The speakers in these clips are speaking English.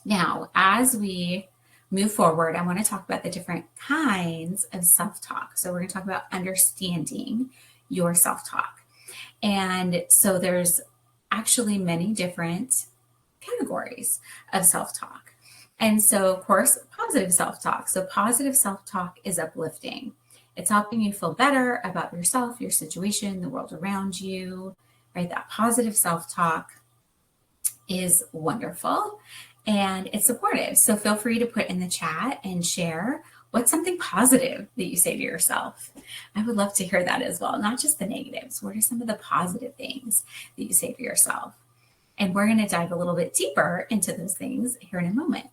Now, as we move forward, I want to talk about the different kinds of self-talk. So we're going to talk about understanding your self-talk. And so there's actually many different categories of self-talk. And so, of course, positive self-talk. So positive self-talk is uplifting. It's helping you feel better about yourself, your situation, the world around you, right? That positive self-talk is wonderful and it's supportive. So feel free to put in the chat and share what's something positive that you say to yourself. I would love to hear that as well, not just the negatives. What are some of the positive things that you say to yourself? And we're going to dive a little bit deeper into those things here in a moment.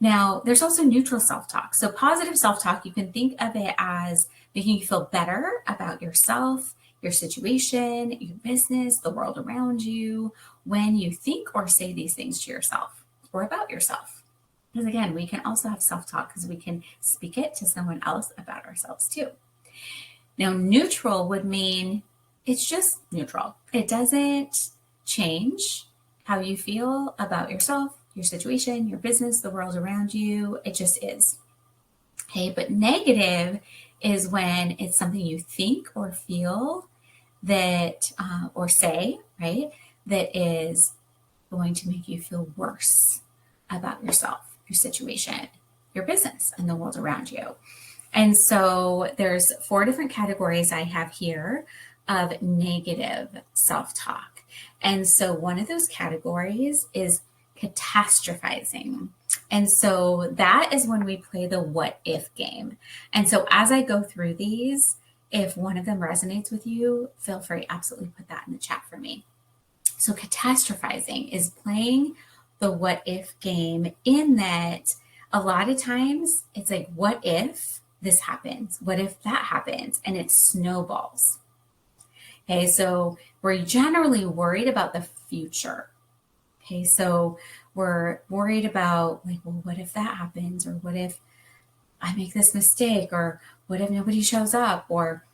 Now, there's also neutral self-talk. So positive self-talk, you can think of it as making you feel better about yourself, your situation, your business, the world around you, when you think or say these things to yourself or about yourself. Because again, we can also have self-talk because we can speak it to someone else about ourselves too. Now, neutral would mean it's just neutral. It doesn't change how you feel about yourself, your situation, your business, the world around you. It just is. Okay, but negative is when it's something you think or feel that, or say, right, that is going to make you feel worse about yourself, your situation, your business, and the world around you. And so there's 4 different categories I have here of negative self-talk. And so one of those categories is catastrophizing. And so that is when we play the what if game. And so as I go through these, if one of them resonates with you, feel free, absolutely put that in the chat for me. So catastrophizing is playing the what if game, in that a lot of times it's like, what if this happens? What if that happens? And it snowballs. Okay, so we're generally worried about the future. Okay, so we're worried about, like, well, what if that happens? Or what if I make this mistake? Or what if nobody shows up? Or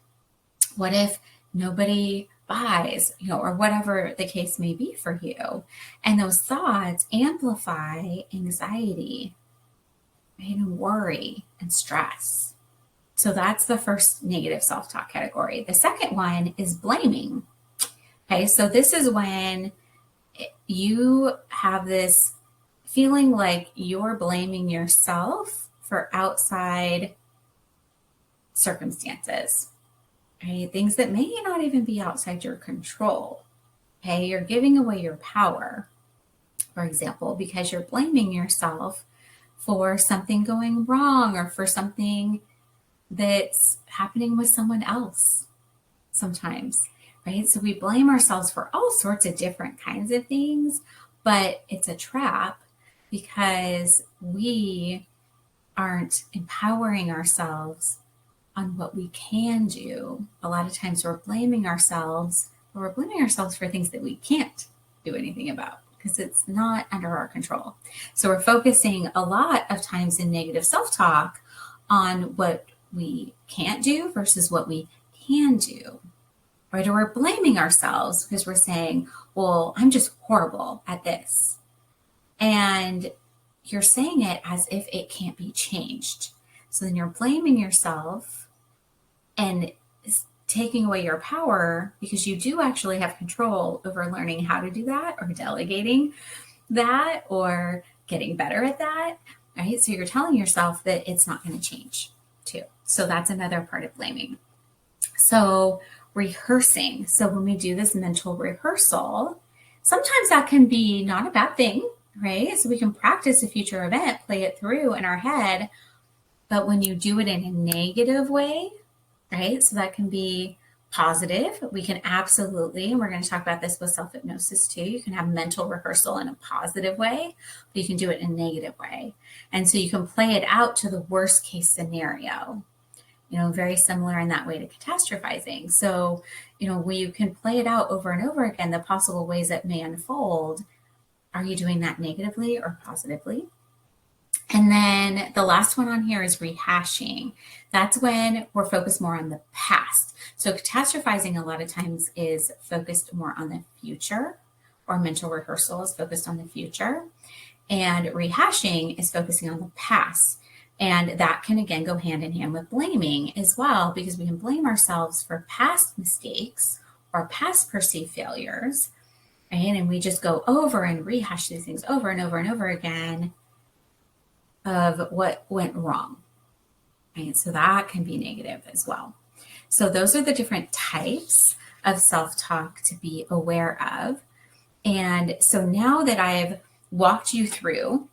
what if nobody buys, or whatever the case may be for you. And those thoughts amplify anxiety, right, and worry and stress. So that's the first negative self-talk category. The second one is blaming. Okay, so this is when you have this feeling like you're blaming yourself for outside circumstances, right? Things that may not even be outside your control. Okay, you're giving away your power, for example, because you're blaming yourself for something going wrong or for something that's happening with someone else sometimes, right? So we blame ourselves for all sorts of different kinds of things, but it's a trap because we aren't empowering ourselves on what we can do. A lot of times we're blaming ourselves, but we're blaming ourselves for things that we can't do anything about because it's not under our control. So we're focusing a lot of times in negative self-talk on what we can't do versus what we can do, right? Or we're blaming ourselves because we're saying, well, I'm just horrible at this. And you're saying it as if it can't be changed. So then you're blaming yourself and taking away your power because you do actually have control over learning how to do that or delegating that or getting better at that, right? So you're telling yourself that it's not going to change too. So that's another part of blaming. So rehearsing. So when we do this mental rehearsal, sometimes that can be not a bad thing, right? So we can practice a future event, play it through in our head. But when you do it in a negative way, right? So that can be positive. We can absolutely, and we're going to talk about this with self-hypnosis too. You can have mental rehearsal in a positive way, but you can do it in a negative way. And so you can play it out to the worst case scenario, very similar in that way to catastrophizing. So, where you can play it out over and over again, the possible ways it may unfold. Are you doing that negatively or positively? And then the last one on here is rehashing. That's when we're focused more on the past. So catastrophizing a lot of times is focused more on the future, or mental rehearsal is focused on the future. And rehashing is focusing on the past. And that can again go hand in hand with blaming as well, because we can blame ourselves for past mistakes or past perceived failures, right? And we just go over and rehash these things over and over and over again of what went wrong, right? So that can be negative as well. So those are the different types of self-talk to be aware of. And so now that I've walked you through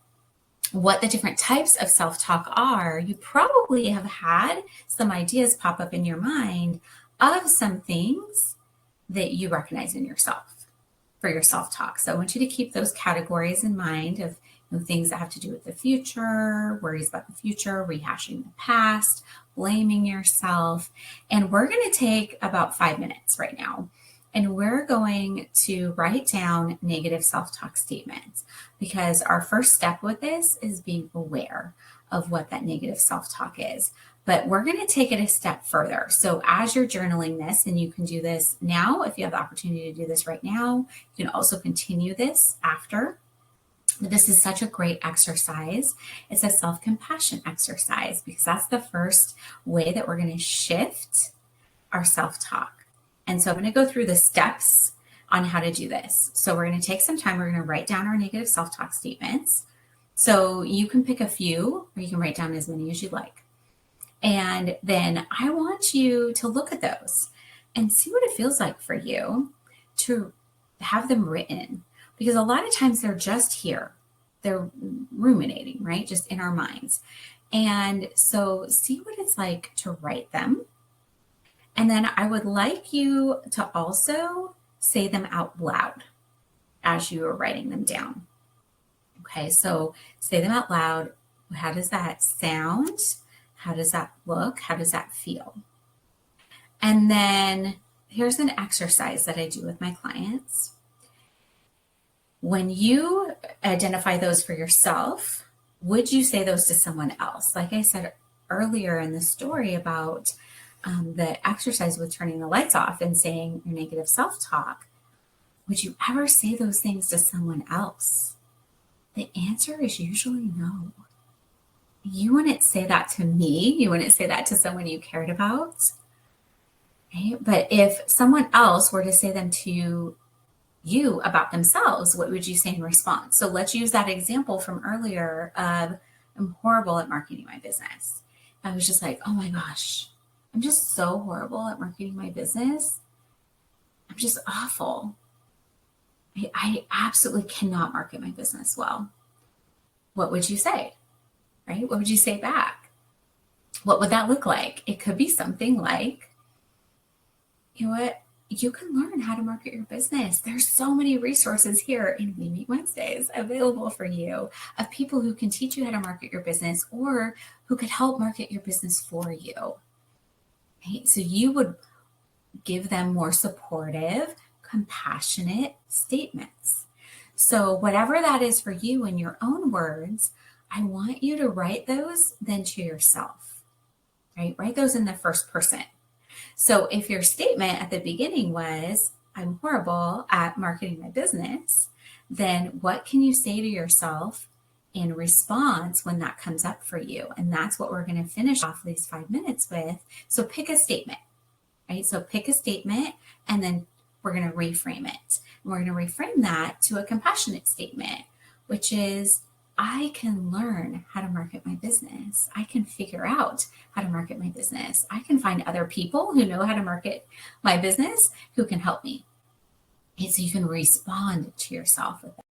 what the different types of self-talk are, you probably have had some ideas pop up in your mind of some things that you recognize in yourself for your self-talk. So I want you to keep those categories in mind of things that have to do with the future, worries about the future, rehashing the past, blaming yourself. And we're going to take about 5 minutes right now. And we're going to write down negative self-talk statements, because our first step with this is being aware of what that negative self-talk is. But we're going to take it a step further. So as you're journaling this, and you can do this now, if you have the opportunity to do this right now, you can also continue this after. This is such a great exercise. It's a self-compassion exercise, because that's the first way that we're going to shift our self-talk. And so I'm going to go through the steps on how to do this. So we're going to take some time. We're going to write down our negative self-talk statements. So you can pick a few, or you can write down as many as you like. And then I want you to look at those and see what it feels like for you to have them written. Because a lot of times they're just here. They're ruminating, right? Just in our minds. And so see what it's like to write them. And then I would like you to also say them out loud as you are writing them down. Okay, so say them out loud. How does that sound? How does that look? How does that feel? And then here's an exercise that I do with my clients. When you identify those for yourself, would you say those to someone else? Like I said earlier in the story about the exercise with turning the lights off and saying your negative self-talk, would you ever say those things to someone else? The answer is usually no. You wouldn't say that to me. You wouldn't say that to someone you cared about. Okay? But if someone else were to say them to you about themselves, what would you say in response? So let's use that example from earlier of I'm horrible at marketing my business. I was just like, oh my gosh, I'm just so horrible at marketing my business. I'm just awful. I absolutely cannot market my business well. What would you say? Right? What would you say back? What would that look like? It could be something like, you know what? You can learn how to market your business. There's so many resources here in We Meet Wednesdays available for you of people who can teach you how to market your business or who could help market your business for you. Right? So you would give them more supportive, compassionate statements. So whatever that is for you in your own words, I want you to write those then to yourself, right? Write those in the first person. So if your statement at the beginning was, I'm horrible at marketing my business, then what can you say to yourself in response when that comes up for you? And that's what we're going to finish off these 5 minutes with. So pick a statement, right? So pick a statement and then we're going to reframe it. And we're going to reframe that to a compassionate statement, which is, I can learn how to market my business. I can figure out how to market my business. I can find other people who know how to market my business who can help me. And so you can respond to yourself with that.